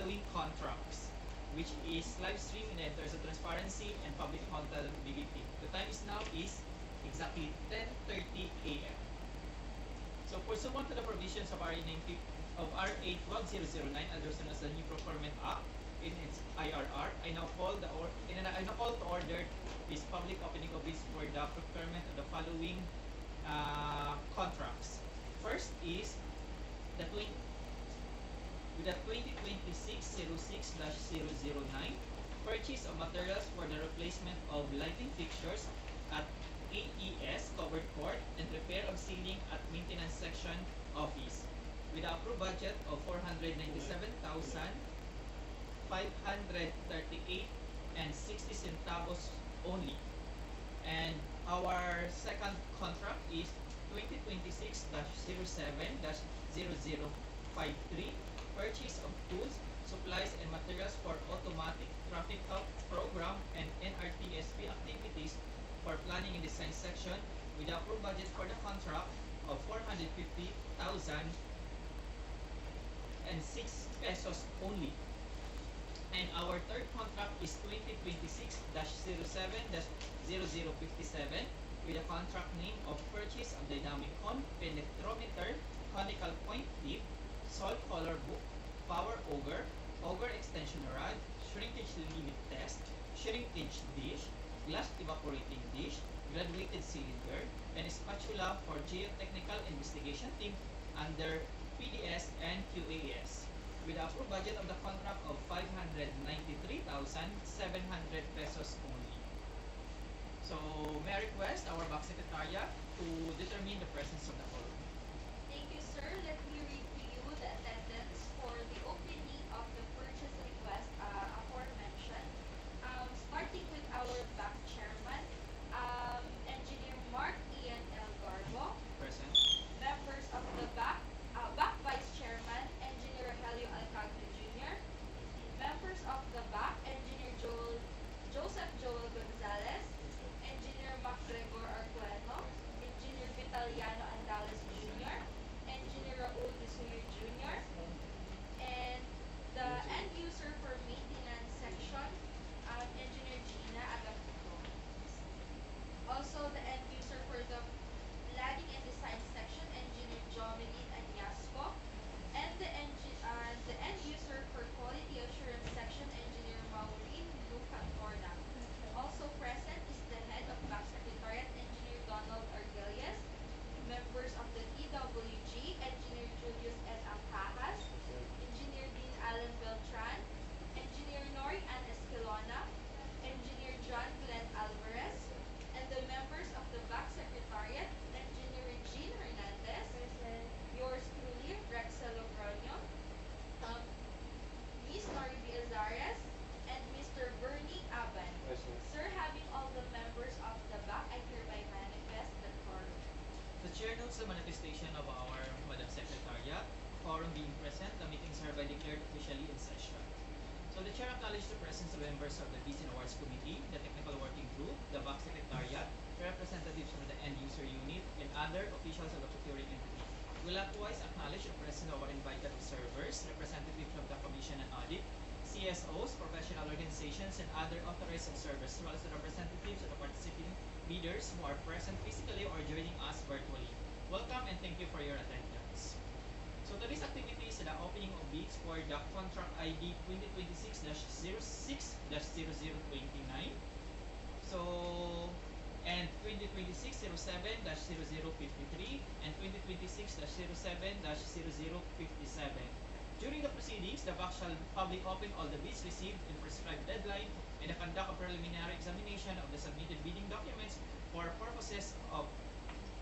following contracts, which is live stream in the interest of transparency and public accountability. The time is now is exactly 10:30 a.m. So pursuant to the provisions of RA 12009, understood as the new Procurement Act in its IRR, I now call to order this public opening of bids for the procurement of the following contracts. First is the 2026-06-009 purchase of materials for the replacement of lighting fixtures at AES covered court and repair of ceiling at maintenance section office with an approved budget of 497,538 and 60 centavos only. And our second contract is 2026-07-0053 purchase of tools, supplies, and materials for automatic traffic help program and NRTSP activities for planning and design section with the approved budget for the contract of 450,006 pesos only. And our third contract is 2026-07-0057 with a contract name of purchase of dynamic penetrometer, conical point tip, salt color book, power auger, auger extension rod, shrinkage limit test, shrinkage dish, glass evaporating dish, graduated cylinder, and spatula for geotechnical investigation team under PDS and QAS with the approved budget of the contract of 593,700 pesos only. So may I request our back secretariat to determine the presence of the quorum. Thank you, sir. Let me read to you the attendance for the opening of the purchase request aforementioned. Starting with our back chairman, Engineer Mark Ian L. Garbo. Present. Members of the back vice chairman, Engineer Helio Alcagno Jr. Members of the back, Engineer Joseph Joel Gonzalez, Engineer MacGregor Argueno, Engineer Vitaliano Andales Jr., Engineer Raul De Suyo Jr., and the end user for maintenance section, Engineer Gina Agaputo. Also, the end user for the planning and design section, Engineer Jomelin Anyasco, and the end user for quality assurance section, Engineer Maureen Luca Torna. Also present is the head of back secretariat, Engineer Donald Argelias, members of the DWG, Engineer Julius N. Ampajas, Engineer Dean Alan Beltran, Engineer Nori Ann Escalona, Engineer John Glenn Alvarez, and the members of the back secretariat, Engineer Regine Hernandez, yours truly, Rexel Logroño, Ms. Nori Azares, and Mr. Bernie Aban. Sir, having all the members of the back, I hereby manifest the quorum. The chair notes the manifestation of our Madam Secretariat. Quorum being present, the meeting is hereby declared officially in session. So the chair acknowledges the presence of members of the Bids and Awards Committee, the Technical Working Group, the back secretariat, representatives from the end user unit, and other officials of the procuring entity. We likewise acknowledge the presence of our invited observers, representatives from the Commission and Audit, CSOs, professional organizations, and other authorized observers, as well as the representatives of the participating bidders who are present physically or joining us virtually. Welcome and thank you for your attendance. So today's activity is the opening of bids for the contract ID 2026-06-0029. So, and 2026-07-0053 and 2026-07-0057. During the proceedings, the BAC shall publicly open all the bids received in prescribed deadline and conduct a preliminary examination of the submitted bidding documents for purposes of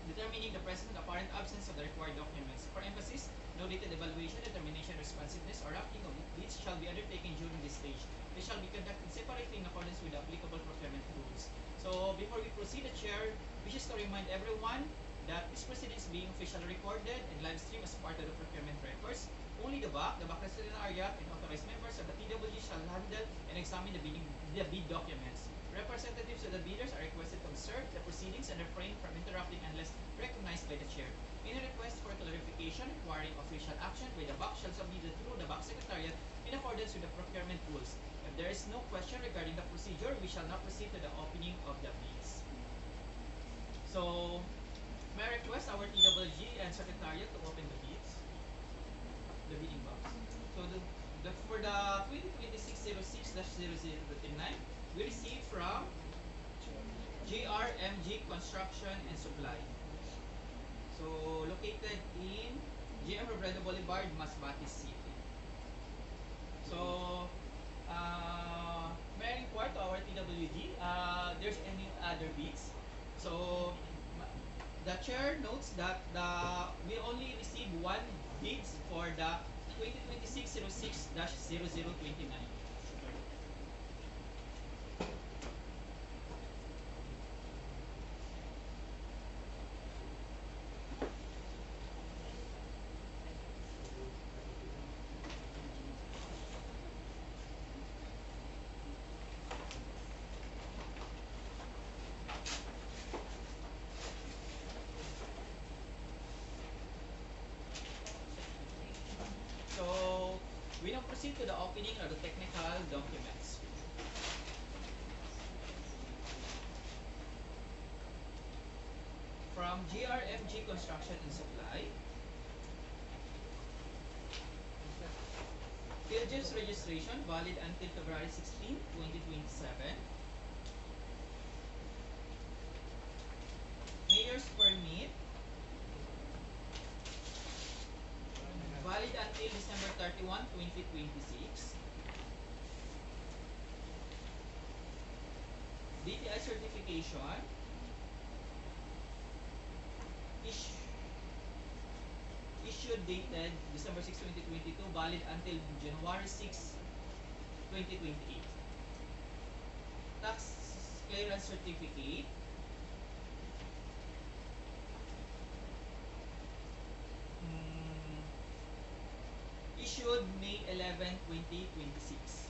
determining the present and apparent absence of the required documents. For emphasis, no dated evaluation, determination, responsiveness, or ranking of bids shall be undertaken during this stage. They shall be conducted separately in accordance with the applicable procurement rules. So before we proceed, the chair wishes to remind everyone that this proceeding is being officially recorded and live streamed as part of the procurement records. Only the BAC secretariat, and authorized members of the TWG shall handle and examine the bid documents. Representatives of the bidders are requested to observe the proceedings and refrain from interrupting unless recognized by the chair. Any request for clarification requiring official action by the BAC shall be submitted through the BAC secretariat in accordance accordance with the procurement rules. If there is no question regarding the procedure, we shall now proceed to the opening of the bids. So, may I request our TWG and Secretariat to open the bids, the bidding box. So, for the 2026-06-0029, we received from GRMG Construction and Supply. So, located in GM Robredo Boulevard, Masbate City. So, may I inquire to our TWG, there's any other bids? So, the chair notes that we only received one bids for the 2026-06-0029. So, we now proceed to the opening of the technical documents. From GRMG Construction and Supply, Fixtures registration valid until February 16, 2027. Mayor's permit valid until December 31, 2026. DTI certification issued dated December 6, 2022, valid until January 6, 2028. Tax clearance certificate issued May 11, 2026.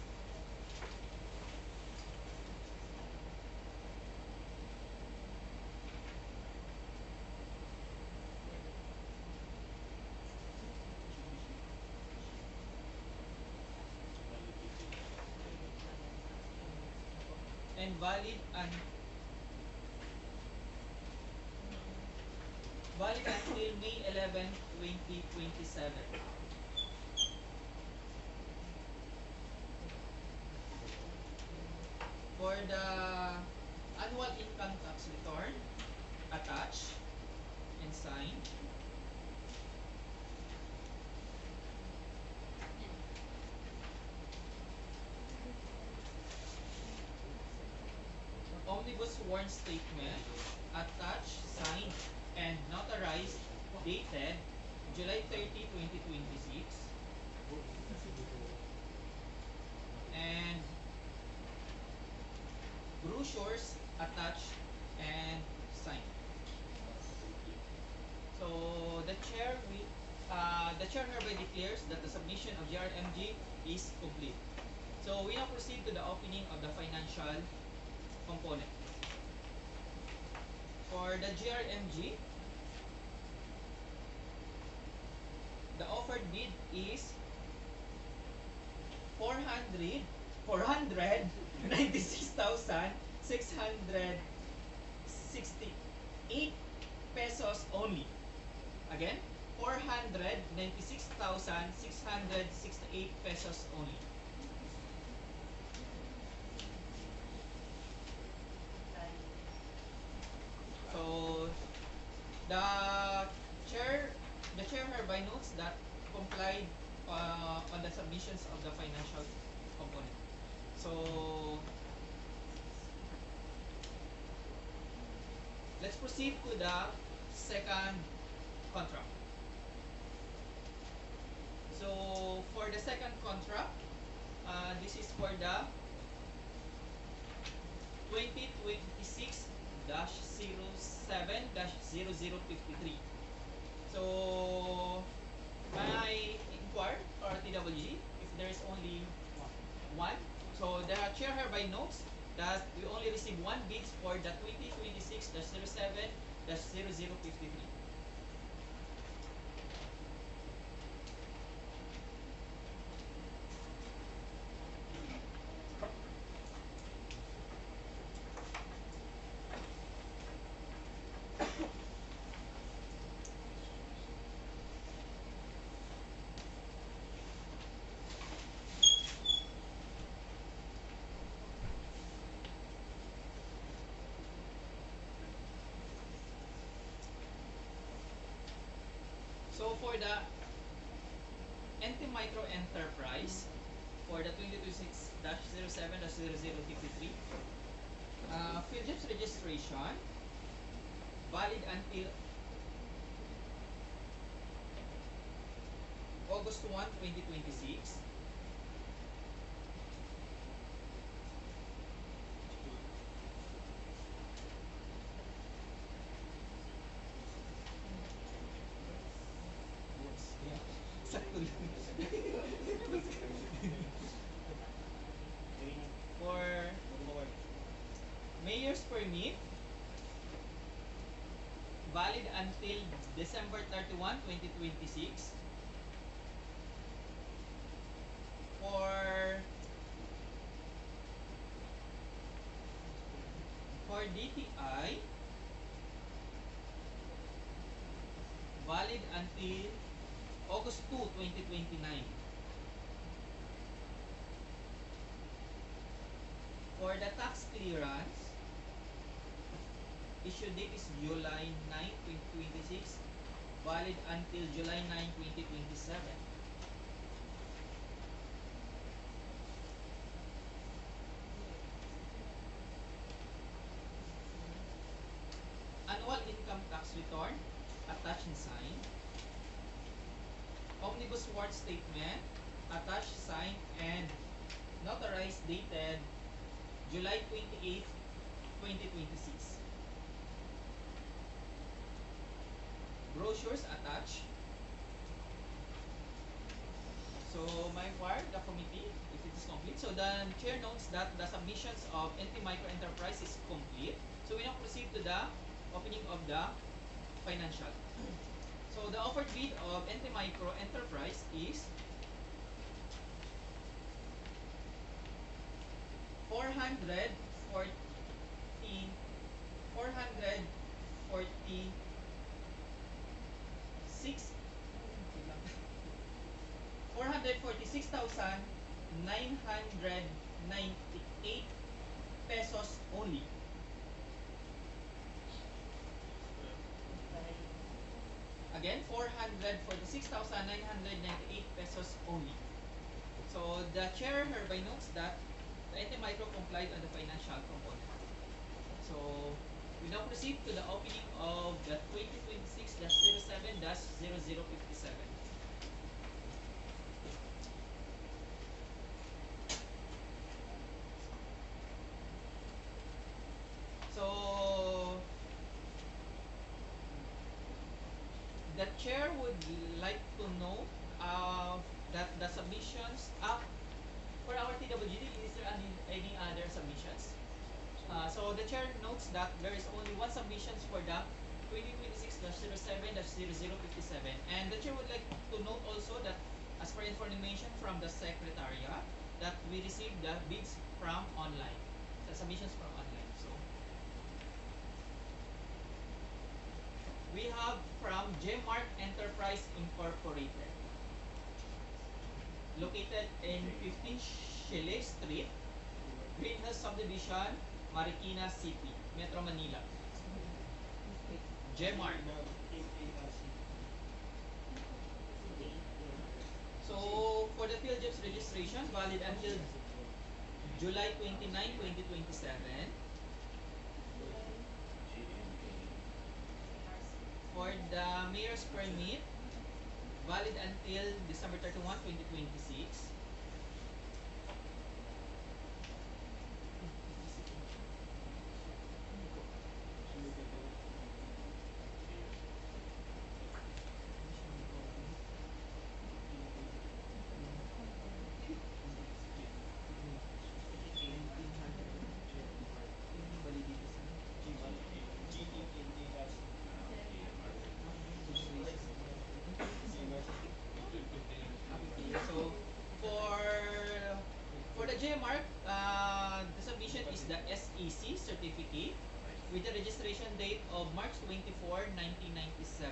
And valid until May 11, 2027. For the annual income tax return, attached and signed. Omnibus sworn statement, attached, signed, and notarized, dated July 30, 2026. And brochures, attached, and signed. So the chair hereby declares that the submission of GRMG is complete. So we now proceed to the opening of the financial component. For the GRMG, the offered bid is 496,668 pesos only. Again, 496,668 pesos only. So the chair hereby notes that complied on the submissions of the financial component. So let's proceed to the second contract. So for the second contract, this is for the 2026-07-0053. So may I inquire or TWG if there is only one? So the chair hereby notes that we only received one bids for the 2026-07-0053. for the NT Micro Enterprise, for the 2026-07-0053, Phillips registration valid until August 1, 2026. For mayor's permit, valid until December 31, 2026. For DTI, valid until August 2, 2029. For the tax clearance, issue date is July 9, 2026, valid until July 9, 2027. Annual income tax return, attached and signed. Omnibus Ward Statement, attached, signed, and notarized, dated July 28, 2026. Brochures attached. So, my part, the committee, if it is complete. So, the chair notes that the submissions of NT Micro Enterprise is complete. So, we now proceed to the opening of the financial. So, the offered bid of NT Micro Enterprise is 446,998 pesos only. Again, 446,998 pesos only. So the chair hereby notes that the NT Micro complied on the financial component. So we now proceed to the opening of the 2026-07-0057. So the chair would like to know that the submissions for our TWGD, is there any other submissions? So the chair notes that there is only one submissions for the 2026-07-0057, and the chair would like to note also that as per information from the secretariat that we received the bids from online, the submissions from online. So we have from J-Mark Enterprise Incorporated, located in 15 Chile Street, Greenhouse Subdivision, Marikina City, Metro Manila. J-Mark. So for the PhilJEPS registration, valid until July 29, 2027. For the mayor's permit, valid until December 31, 2026. So for the J-Mark, the submission is the SEC certificate with the registration date of March 24, 1997.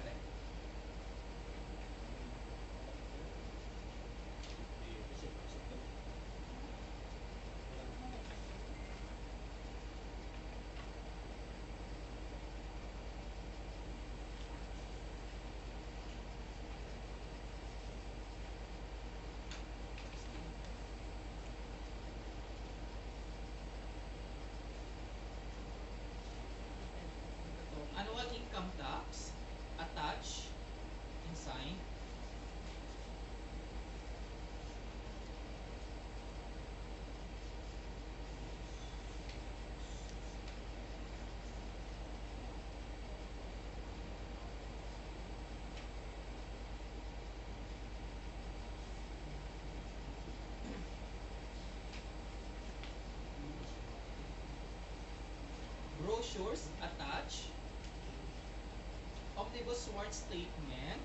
brochures attached. Omnibus sworn statement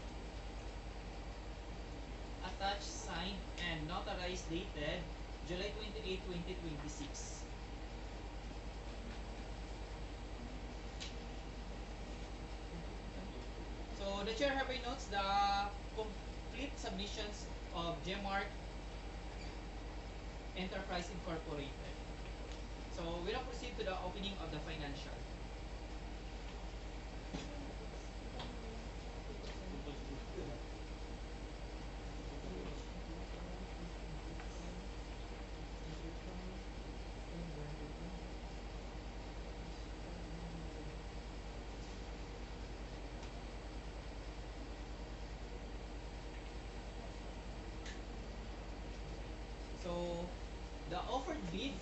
attached, signed, and notarized dated July 28, 2026. So the chair hereby notes the complete submissions of Gmark Enterprise Incorporated. So we now proceed to the opening of the financial. So the offered bid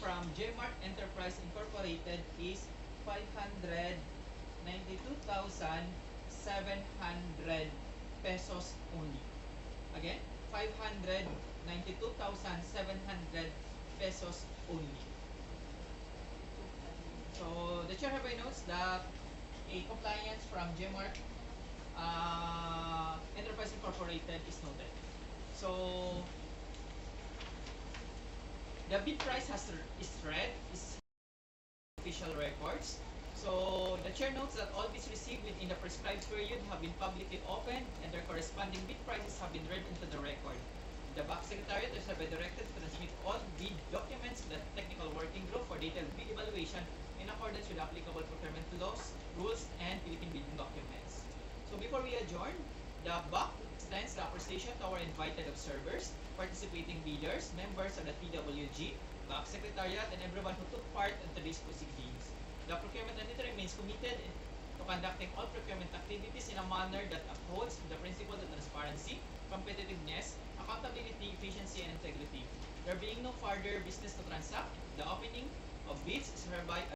from Gmark Enterprise Incorporated is 592,700 pesos only. Again, 592,700 pesos only. So the chair hereby notes that a compliance from Gmark Enterprise Incorporated is noted. So the bid price is read, is official records. So the chair notes that all bids received within the prescribed period have been publicly opened and their corresponding bid prices have been read into the record. The BAC Secretariat is hereby directed to transmit all bid documents to the Technical Working Group for detailed bid evaluation in accordance with applicable procurement laws, rules, and Philippine bidding documents. So before we adjourn, the BAC extends the appreciation to our invited observers, participating bidders, members of the TWG, BAC Secretariat, and everyone who took part in today's proceedings. The procurement entity remains committed to conducting all procurement activities in a manner that upholds the principles of transparency, competitiveness, accountability, efficiency, and integrity. There being no further business to transact, the opening of bids is hereby